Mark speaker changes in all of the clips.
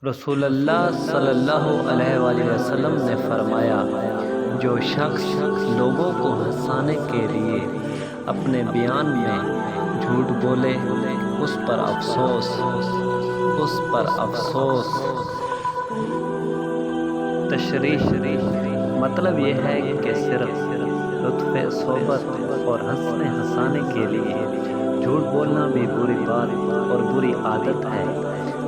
Speaker 1: رسول اللہ صلی اللہ علیہ وآلہ وسلم نے فرمایا، جو شخص لوگوں کو ہنسانے کے لیے اپنے بیان میں جھوٹ بولے اس پر افسوس، اس پر افسوس۔ تشریح مطلب یہ ہے کہ صرف لطف صحبت اور ہنسنے ہنسانے کے لیے جھوٹ بولنا بھی بری بات اور بری عادت ہے،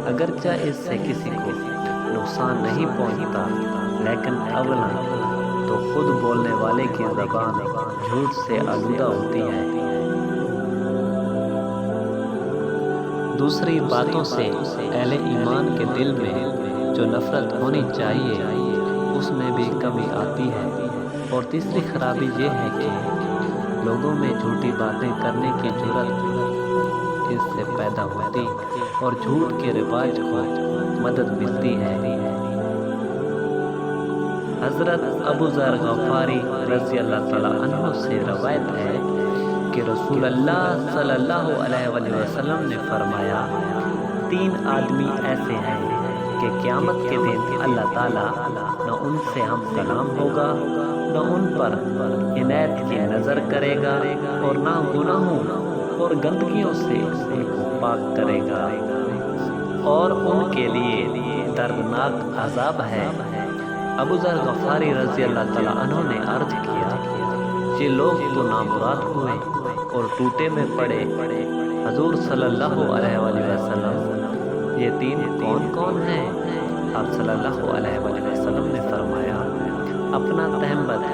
Speaker 1: اگرچہ اس سے کسی کو نقصان نہیں پہنچتا، لیکن اولاً تو خود بولنے والے کی زبان جھوٹ سے آلودہ ہوتی ہے۔ دوسری باتوں سے اہل ایمان کے دل میں جو نفرت ہونی چاہیے اس میں بھی کمی آتی ہے، اور تیسری خرابی یہ ہے کہ لوگوں میں جھوٹی باتیں کرنے کی جرأت اس سے پیدا ہوتی اور جھوٹ کے رواج کو مدد ملتی ہے۔ حضرت ابو ذر غفاری رضی اللہ تعالیٰ عنہ سے روایت ہے کہ رسول اللہ صلی اللہ علیہ وآلہ وسلم نے فرمایا، 3 آدمی ایسے ہیں کہ قیامت کے دن اللہ تعالیٰ نہ ان سے ہم کلام ہوگا، نہ ان پر عنایت کی نظر کرے گا، اور نہ گناہوں اور گندگیوں سے ان کو پاک کرے گا، اور ان کے لیے دردناک عذاب ہے۔ ابو ذر غفاری رضی اللہ تعالیٰ عنہ نے عرض کیا، یہ لوگ تو نامراد ہوئے اور ٹوٹے میں پڑے، حضور صلی اللہ علیہ وآلہ وسلم یہ 3 کون کون ہیں؟ آپ صلی اللہ علیہ وآلہ وسلم نے فرمایا، اپنا تہمت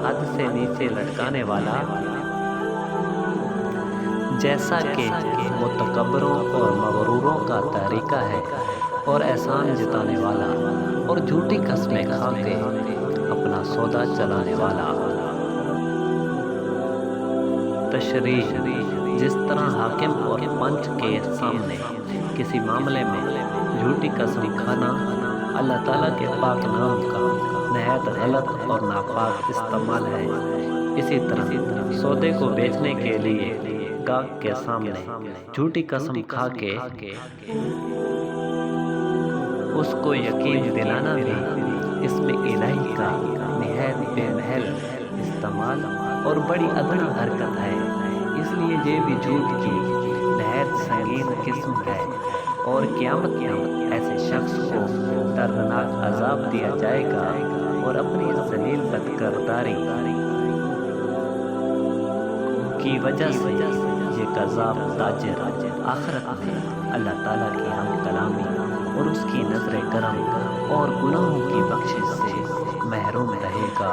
Speaker 1: حد سے نیچے لٹکانے والا، جیسا کہ متکبروں اور مغروروں کا طریقہ ہے، اور احسان جتانے والا، اور جھوٹی قسمیں کھا کے اپنا سودا چلانے والا۔ تشریح جس طرح حاکم اور پنچ کے سامنے کسی معاملے میں جھوٹی قسم کھانا اللہ تعالیٰ کے پاک نام کا نہایت غلط اور ناپاک استعمال ہے، اسی طرح سودے کو بیچنے کے لیے گاہک کے سامنے جھوٹی قسم کھا کے اس کو یقین دلانا بھی اسم الہی کا نہایت بے محل استعمال اور بڑی ادنی حرکت ہے۔ اس لیے یہ بھی جھوٹ کی نہایت سنگین قسم ہے، اور قیامت میں ایسے شخص کو دردناک عذاب دیا جائے گا، اور اپنی ذلیل بدکرداری کی وجہ سے یہ کذاب تاجر آخرت میں اللہ تعالیٰ کی ہم کلامی اور اس کی نظر کرم اور گناہوں کی بخشش سے محروم رہے گا۔